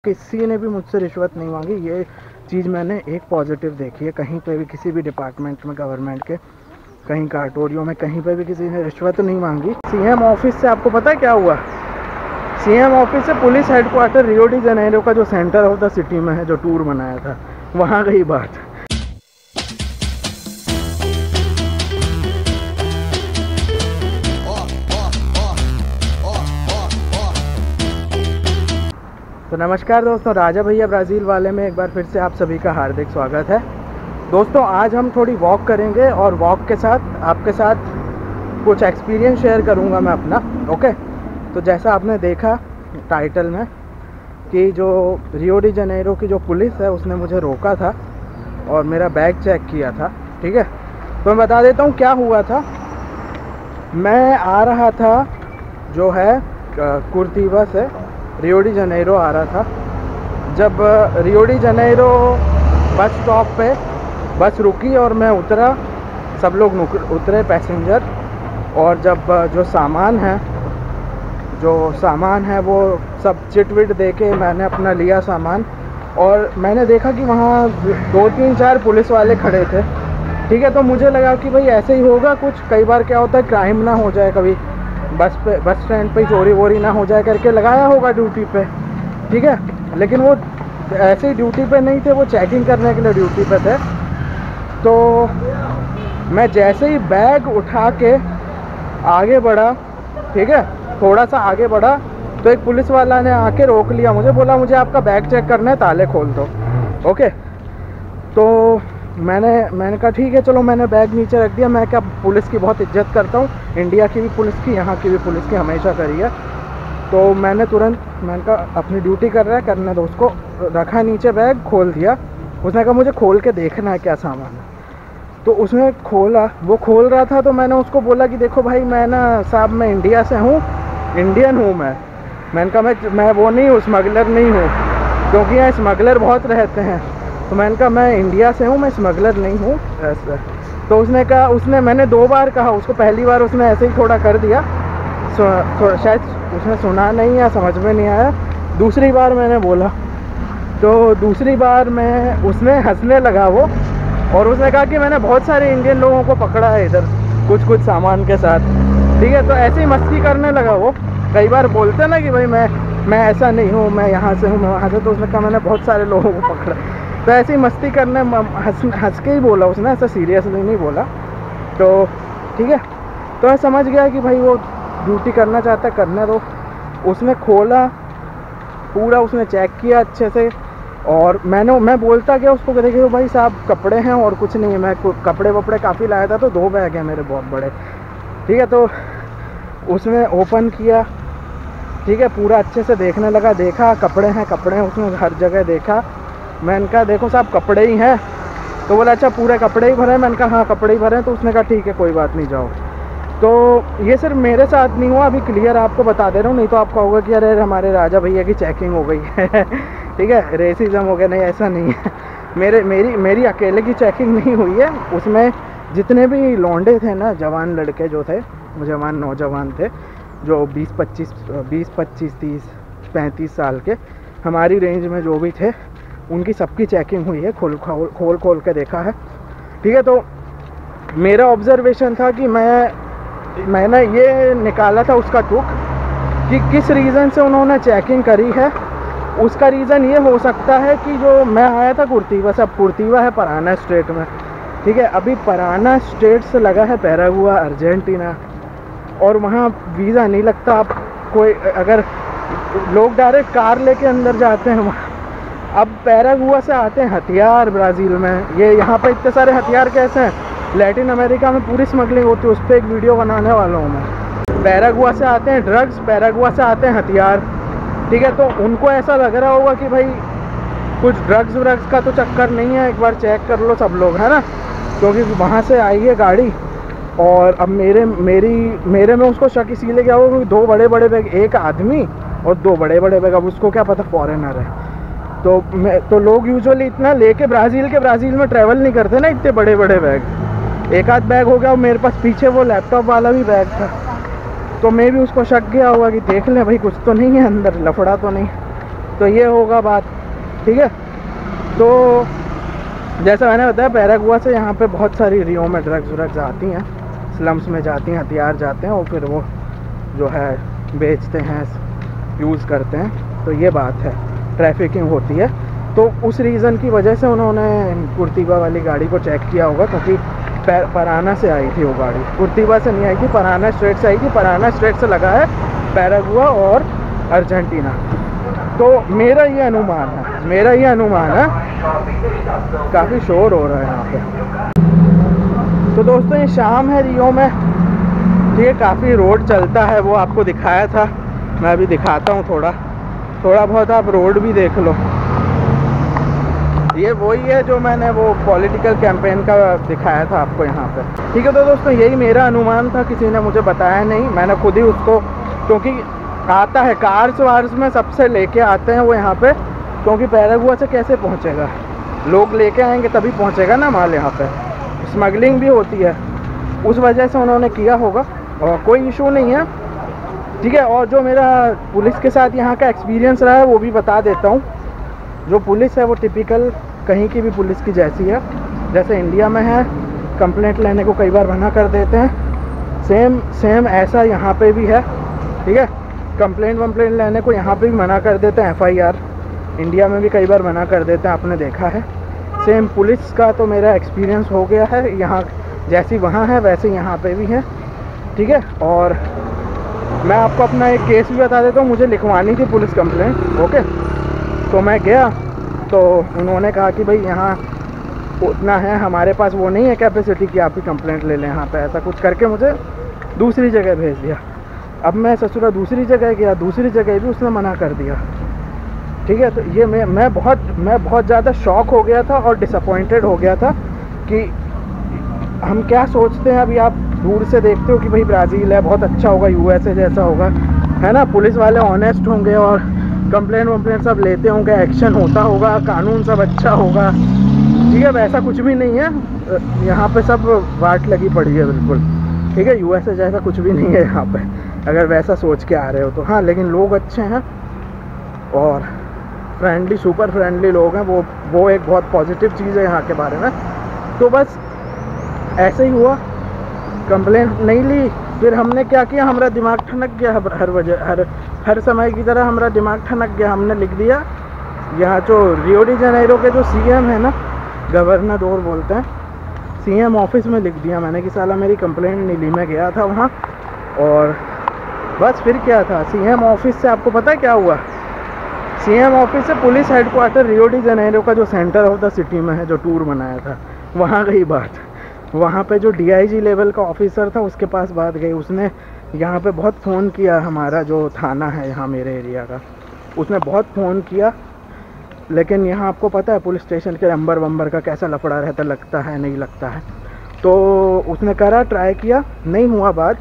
किसी ने भी मुझसे रिश्वत नहीं मांगी। ये चीज़ मैंने एक पॉजिटिव देखी है। कहीं पे भी किसी भी डिपार्टमेंट में, गवर्नमेंट के कहीं कार्टोरियो में, कहीं पे भी किसी ने रिश्वत नहीं मांगी। सीएम ऑफिस से आपको पता है क्या हुआ? सीएम ऑफिस से police headquarter Rio de Janeiro का जो सेंटर ऑफ द सिटी में है, जो टूर बनाया था, वहाँ गई बात। तो नमस्कार दोस्तों, राजा भैया ब्राज़ील वाले में एक बार फिर से आप सभी का हार्दिक स्वागत है। दोस्तों आज हम थोड़ी वॉक करेंगे और वॉक के साथ आपके साथ कुछ एक्सपीरियंस शेयर करूंगा मैं अपना। ओके, तो जैसा आपने देखा टाइटल में कि जो रियो डी जनेरो की जो पुलिस है उसने मुझे रोका था और मेरा बैग चेक किया था। ठीक है, तो मैं बता देता हूँ क्या हुआ था। मैं आ रहा था जो है कुर्तिवा से रियो डी जनेरो आ रहा था। जब Rio de Janeiro bus stop पे बस रुकी और मैं उतरा, सब लोग उतरे पैसेंजर, और जब जो सामान है वो सब चिट विट दे के मैंने अपना लिया सामान, और मैंने देखा कि वहाँ 2-3-4 पुलिस वाले खड़े थे। ठीक है, तो मुझे लगा कि भाई ऐसे ही होगा कुछ। कई बार क्या होता है, क्राइम ना हो जाए, कभी बस स्टैंड पे चोरी वोरी ना हो जाए करके लगाया होगा ड्यूटी पे। ठीक है, लेकिन वो ऐसे ही ड्यूटी पे नहीं थे, वो चेकिंग करने के लिए ड्यूटी पे थे। तो मैं जैसे ही बैग उठा के आगे बढ़ा, ठीक है, थोड़ा सा आगे बढ़ा, तो एक पुलिस वाला ने आके रोक लिया मुझे, बोला मुझे आपका बैग चेक करना है, ताले खोल दो। ओके, तो मैंने कहा ठीक है चलो, मैंने बैग नीचे रख दिया। मैं क्या पुलिस की बहुत इज्जत करता हूँ, इंडिया की भी पुलिस की, यहाँ की भी पुलिस की हमेशा करी है। तो मैंने कहा अपनी ड्यूटी कर रहा है, करने दो उसको। रखा नीचे, बैग खोल दिया। उसने कहा मुझे खोल के देखना है क्या सामान है। तो उसने खोला, वो खोल रहा था, तो मैंने उसको बोला कि देखो भाई, मैं ना साहब मैं इंडिया से हूँ, इंडियन हूँ मैंने कहा मैं वो नहीं हूँ, स्मगलर नहीं हूँ, क्योंकि यहाँ स्मगलर बहुत रहते हैं। तो मैंने कहा मैं इंडिया से हूँ, मैं स्मगलर नहीं हूँ ऐसा। तो उसने मैंने 2 बार कहा उसको। पहली बार उसने ऐसे ही थोड़ा कर दिया, शायद उसने सुना नहीं या समझ में नहीं आया। दूसरी बार मैंने बोला, तो दूसरी बार उसने हंसने लगा वो, और उसने कहा कि मैंने बहुत सारे इंडियन लोगों को पकड़ा है इधर कुछ सामान के साथ। ठीक है, तो ऐसे ही मस्ती करने लगा वो। कई बार बोलते ना कि भाई मैं ऐसा नहीं हूँ, मैं यहाँ से हूँ, मैं वहाँ से। तो उसने कहा मैंने बहुत सारे लोगों को पकड़ा। तो ऐसे ही मस्ती करने, हंस के ही बोला उसने, ऐसा सीरियसली नहीं बोला। तो ठीक है, तो मैं समझ गया कि भाई वो ड्यूटी करना चाहता है, करने दो। उसने खोला पूरा, उसने चेक किया अच्छे से, और मैं बोलता गया उसको कि देखिए भाई साहब कपड़े हैं और कुछ नहीं है। मैं कपड़े वपड़े काफ़ी लाया था, तो 2 बैग हैं मेरे बहुत बड़े। ठीक है, तो उसने ओपन किया, ठीक है, पूरा अच्छे से देखने लगा, देखा कपड़े हैं, उसने हर जगह देखा। मैंने कहा देखो साहब कपड़े ही हैं। तो बोला अच्छा पूरे कपड़े ही भरे हैं? मैंने कहा हाँ कपड़े ही भरे हैं। तो उसने कहा ठीक है कोई बात नहीं, जाओ। तो ये सिर्फ मेरे साथ नहीं हुआ, अभी क्लियर आपको बता दे रहा हूँ, नहीं तो आप कहोगे कि अरे हमारे राजा भैया की चेकिंग हो गई है ठीक है, रेसिज्म हो गया। नहीं, ऐसा नहीं है। मेरी अकेले की चेकिंग नहीं हुई है। उसमें जितने भी लौंडे थे ना, जवान लड़के जो थे, जवान नौजवान थे, जो 20-25, 30, 35 साल के हमारी रेंज में जो भी थे, उनकी सबकी चेकिंग हुई है, खोल के देखा है। ठीक है, तो मेरा ऑब्जर्वेशन था कि मैंने ये निकाला था उसका तुक कि किस रीज़न से उन्होंने चेकिंग करी है। उसका रीज़न ये हो सकता है कि जो मैं आया था कुर्तिवा से, अब कुर्तिवा है पराना स्टेट में। ठीक है, अभी पराना स्टेट से लगा है पैरागुआ, अर्जेंटीना, और वहाँ वीज़ा नहीं लगता। आप कोई अगर लोग डायरेक्ट कार लेके अंदर जाते हैं वहाँ। अब पैरागुआ से आते हैं हथियार ब्राज़ील में। ये यहाँ पे इतने सारे हथियार कैसे हैं? लैटिन अमेरिका में पूरी स्मगलिंग होती है, उस पर एक वीडियो बनाने वाला हूँ मैं। पैरागुआ से आते हैं ड्रग्स, पैरागुआ से आते हैं हथियार। ठीक है, तो उनको ऐसा लग रहा होगा कि भाई कुछ ड्रग्स का तो चक्कर नहीं है, एक बार चेक कर लो सब लोग, है ना, क्योंकि वहाँ से आई है गाड़ी। और अब मेरे में उसको शक इसीलिए क्या होगा, 2 बड़े बैग, एक आदमी और 2 बड़े बैग। अब उसको क्या पता फॉरेनर है। तो लोग यूजुअली इतना लेके ब्राज़ील में ट्रैवल नहीं करते ना, इतने बड़े बैग। एक आध बैग हो गया। मेरे पास पीछे वो लैपटॉप वाला भी बैग था, तो मैं भी उसको शक गया होगा कि देख लें भाई कुछ तो नहीं है अंदर, लफड़ा तो नहीं। तो ये होगा बात, ठीक है। तो जैसा मैंने बताया, पैरागुआ से यहाँ पे बहुत सारी रियो में ड्रग्स आती हैं, स्लम्स में जाती हैं, हथियार जाते हैं और फिर वो जो है बेचते हैं, यूज़ करते हैं। तो ये बात है, ट्रैफिकिंग होती है। तो उस रीज़न की वजह से उन्होंने कुर्तीबा वाली गाड़ी को चेक किया होगा, क्योंकि पराना से आई थी वो गाड़ी, कुर्तीबा से नहीं आई थी, पराना स्ट्रेट से आई थी। पराना स्ट्रेट से लगा है पैरागुआ और अर्जेंटीना। तो मेरा ये अनुमान है, काफ़ी शोर हो रहा है यहाँ पे। तो दोस्तों, ये शाम है रियो में, ठीक है। काफ़ी रोड चलता है, वो आपको दिखाया था, मैं अभी दिखाता हूँ थोड़ा बहुत, आप रोड भी देख लो। ये वही है जो मैंने वो पॉलिटिकल कैंपेन का दिखाया था आपको यहाँ पे, ठीक है। तो दोस्तों, यही मेरा अनुमान था, किसी ने मुझे बताया नहीं, मैंने खुद ही उसको, क्योंकि आता है कार्स वार्स में सबसे लेके आते हैं वो यहाँ पे, क्योंकि पैरागुआ से कैसे पहुँचेगा, लोग लेके आएंगे तभी पहुँचेगा ना माल यहाँ पे, स्मगलिंग भी होती है, उस वजह से उन्होंने किया होगा और कोई इशू नहीं है, ठीक है। और जो मेरा पुलिस के साथ यहाँ का एक्सपीरियंस रहा है वो भी बता देता हूँ। जो पुलिस है वो टिपिकल कहीं की भी पुलिस की जैसी है, जैसे इंडिया में है, कंप्लेंट लेने को कई बार मना कर देते हैं, सेम ऐसा यहाँ पे भी है, ठीक है। कंप्लेंट लेने को यहाँ पे भी मना कर देते हैं, FIR इंडिया में भी कई बार मना कर देते हैं, आपने देखा है। सेम पुलिस का तो मेरा एक्सपीरियंस हो गया है, यहाँ जैसी वहाँ है वैसे यहाँ पे भी है, ठीक है। और मैं आपको अपना एक केस भी बता देता हूँ, मुझे लिखवानी थी पुलिस कंप्लेंट, ओके। तो मैं गया, तो उन्होंने कहा कि भाई यहाँ उतना है, हमारे पास वो नहीं है कैपेसिटी कि आपकी कंप्लेंट ले लें यहाँ पे, ऐसा कुछ करके मुझे दूसरी जगह भेज दिया। अब मैं ससुरा दूसरी जगह गया, दूसरी जगह भी उसने मना कर दिया, ठीक है। तो ये मैं बहुत ज़्यादा शॉक हो गया था और डिसअपॉइंटेड हो गया था कि हम क्या सोचते हैं। अभी आप दूर से देखते हो कि भाई ब्राज़ील है, बहुत अच्छा होगा, USA जैसा होगा, है ना, पुलिस वाले ऑनेस्ट होंगे और कंप्लेंट सब लेते होंगे, एक्शन होता होगा, कानून सब अच्छा होगा, ठीक है। वैसा कुछ भी नहीं है, यहाँ पे सब वाट लगी पड़ी है बिल्कुल, ठीक है। USA जैसा कुछ भी नहीं है यहाँ पे, अगर वैसा सोच के आ रहे हो तो। हाँ, लेकिन लोग अच्छे हैं और फ्रेंडली, सुपर फ्रेंडली लोग हैं, वो एक बहुत पॉजिटिव चीज़ है यहाँ के बारे में। तो बस ऐसे ही हुआ, कंप्लेंट नहीं ली, फिर हमने क्या किया, हमारा दिमाग ठनक गया, हर समय की तरह हमारा दिमाग ठनक गया। हमने लिख दिया, यहाँ जो रियो डी जेनेरो के जो CM है ना, गवर्नर बोलते हैं, CM ऑफिस में लिख दिया मैंने कि साला मेरी कंप्लेंट नहीं ली। मैं गया था वहाँ और बस फिर क्या था, CM ऑफिस से आपको पता है क्या हुआ, CM ऑफिस से police headquarter Rio de Janeiro का जो सेंटर ऑफ द सिटी में है, जो टूर बनाया था, वहाँ गई बात। वहाँ पे जो DIG लेवल का ऑफिसर था उसके पास बात गई, उसने यहाँ पे बहुत फ़ोन किया, हमारा जो थाना है यहाँ मेरे एरिया का, उसने बहुत फ़ोन किया। लेकिन यहाँ आपको पता है पुलिस स्टेशन के नंबर का कैसा लफड़ा रहता, लगता है नहीं लगता है। तो उसने करा, ट्राई किया, नहीं हुआ बात।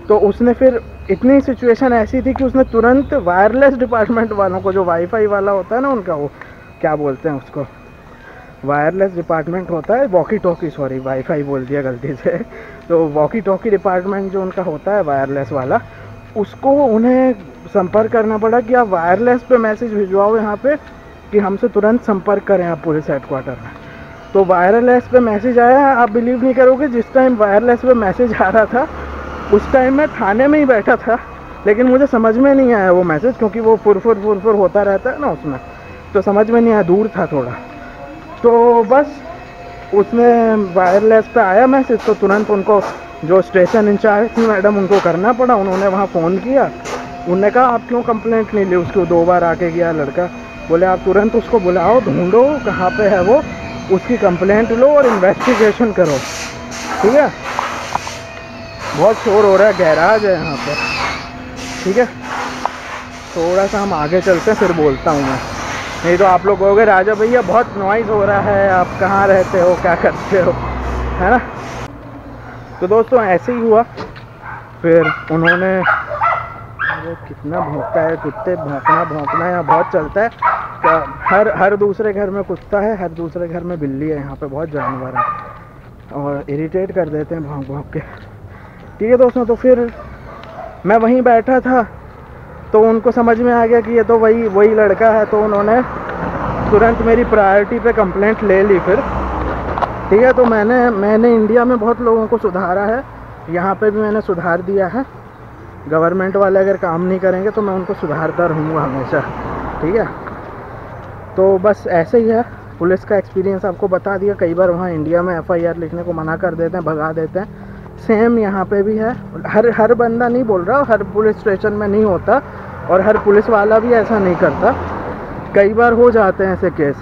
तो उसने फिर, इतनी सिचुएशन ऐसी थी कि उसने तुरंत वायरलेस डिपार्टमेंट वालों को, जो वाईफाई वाला होता है ना उनका, वो क्या बोलते हैं उसको, वायरलेस डिपार्टमेंट होता है, वॉकी टॉकी, सॉरी वाईफाई बोल दिया गलती से। तो वॉकी टॉकी डिपार्टमेंट जो उनका होता है वायरलेस वाला, उसको उन्हें संपर्क करना पड़ा कि आप वायरलेस पे मैसेज भिजवाओ यहाँ पे कि हमसे तुरंत संपर्क करें आप पुलिस हेडक्वार्टर में। तो वायरलेस पे मैसेज आया, आप बिलीव नहीं करोगे, जिस टाइम वायरलेस पे मैसेज आ रहा था उस टाइम मैं थाने में ही बैठा था, लेकिन मुझे समझ में नहीं आया वो मैसेज, क्योंकि वो फुरफुर होता रहता है ना उसमें, तो समझ में नहीं आया, दूर था थोड़ा। तो बस उसने वायरलेस पे आया मैसेज, तो तुरंत उनको, जो स्टेशन इंचार्ज थी मैडम, उनको करना पड़ा। उन्होंने वहाँ फ़ोन किया, उन्होंने कहा आप क्यों कंप्लेंट नहीं ली, उसको 2 बार आके गया लड़का, बोले आप तुरंत उसको बुलाओ, ढूंढो कहाँ पे है वो, उसकी कंप्लेंट लो और इन्वेस्टिगेशन करो, ठीक है। बहुत शोर हो रहा है, गैराज है यहाँ पर, ठीक है। थोड़ा सा हम आगे चलते हैं, फिर बोलता हूँ मैं, नहीं तो आप लोग कहोगे राजा भैया बहुत नॉइज़ हो रहा है, आप कहाँ रहते हो, क्या करते हो, है ना। तो दोस्तों ऐसे ही हुआ, फिर उन्होंने, अरे कितना भौंकता है कुत्ते, भौंकना यहाँ बहुत चलता है, हर दूसरे घर में कुत्ता है, हर दूसरे घर में बिल्ली है, यहाँ पे बहुत जानवर हैं और इरिटेट कर देते हैं भौंक के, ठीक है दोस्तों। तो फिर मैं वहीं बैठा था, तो उनको समझ में आ गया कि ये तो वही लड़का है, तो उन्होंने तुरंत मेरी प्रायोरिटी पे कंप्लेंट ले ली फिर। ठीक है, तो मैंने इंडिया में बहुत लोगों को सुधारा है, यहाँ पे भी मैंने सुधार दिया है। गवर्नमेंट वाले अगर काम नहीं करेंगे तो मैं उनको सुधारता रहूँगा हमेशा। ठीक है, तो बस ऐसे ही है। पुलिस का एक्सपीरियंस आपको बता दिया। कई बार वहाँ इंडिया में FIR लिखने को मना कर देते हैं, भगा देते हैं। सेम यहाँ पे भी है। हर बंदा नहीं बोल रहा, हर पुलिस स्टेशन में नहीं होता और हर पुलिस वाला भी ऐसा नहीं करता। कई बार हो जाते हैं ऐसे केस।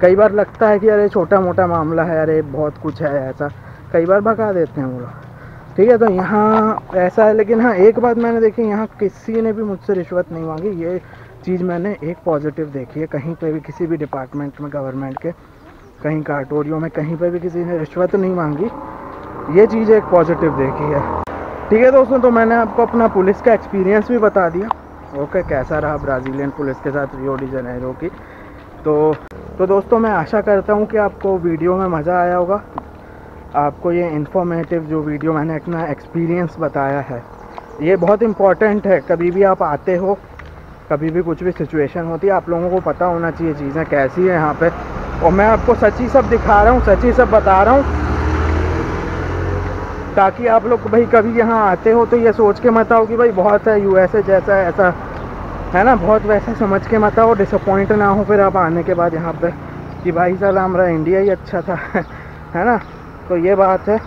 कई बार लगता है कि अरे छोटा मोटा मामला है, अरे बहुत कुछ है ऐसा, कई बार भगा देते हैं वो लोग। ठीक है, तो यहाँ ऐसा है। लेकिन हाँ, एक बात मैंने देखी, यहाँ किसी ने भी मुझसे रिश्वत नहीं मांगी। ये चीज़ मैंने एक पॉजिटिव देखी है। कहीं पे भी किसी भी डिपार्टमेंट में, गवर्नमेंट के कहीं काटोरियों में, कहीं पे भी किसी ने रिश्वत नहीं मांगी। ये चीज़ एक पॉजिटिव देखी है। ठीक है दोस्तों, तो मैंने आपको अपना पुलिस का एक्सपीरियंस भी बता दिया। ओके, कैसा रहा ब्राज़ीलियन पुलिस के साथ रियो डी जनेरो की। तो दोस्तों, मैं आशा करता हूँ कि आपको वीडियो में मज़ा आया होगा। आपको ये इन्फॉर्मेटिव जो वीडियो मैंने अपना एक्सपीरियंस बताया है, ये बहुत इम्पॉर्टेंट है। कभी भी आप आते हो, कभी भी कुछ भी सिचुएशन होती है, आप लोगों को पता होना चाहिए चीज़ें कैसी है यहाँ पे। और मैं आपको सच ही सब दिखा रहा हूँ, सच ही सब बता रहा हूँ, ताकि आप लोग भाई कभी यहाँ आते हो तो ये सोच के मत आओ कि भाई बहुत है USA जैसा ऐसा है ना, बहुत वैसा समझ के मत आओ, डिसअपॉइंट ना हो फिर आप आने के बाद यहाँ पे कि भाई साला हमारा इंडिया ही अच्छा था है ना। तो ये बात है,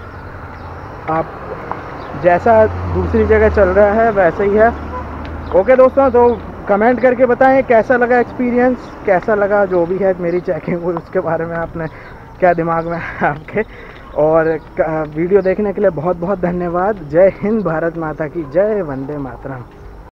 आप जैसा दूसरी जगह चल रहा है वैसे ही है। ओके दोस्तों, तो कमेंट करके बताएं कैसा लगा एक्सपीरियंस, कैसा लगा जो भी है मेरी चेकिंग हुई उसके बारे में, आपने क्या दिमाग में आपके। और वीडियो देखने के लिए बहुत बहुत धन्यवाद। जय हिंद, भारत माता की जय, वंदे मातरम।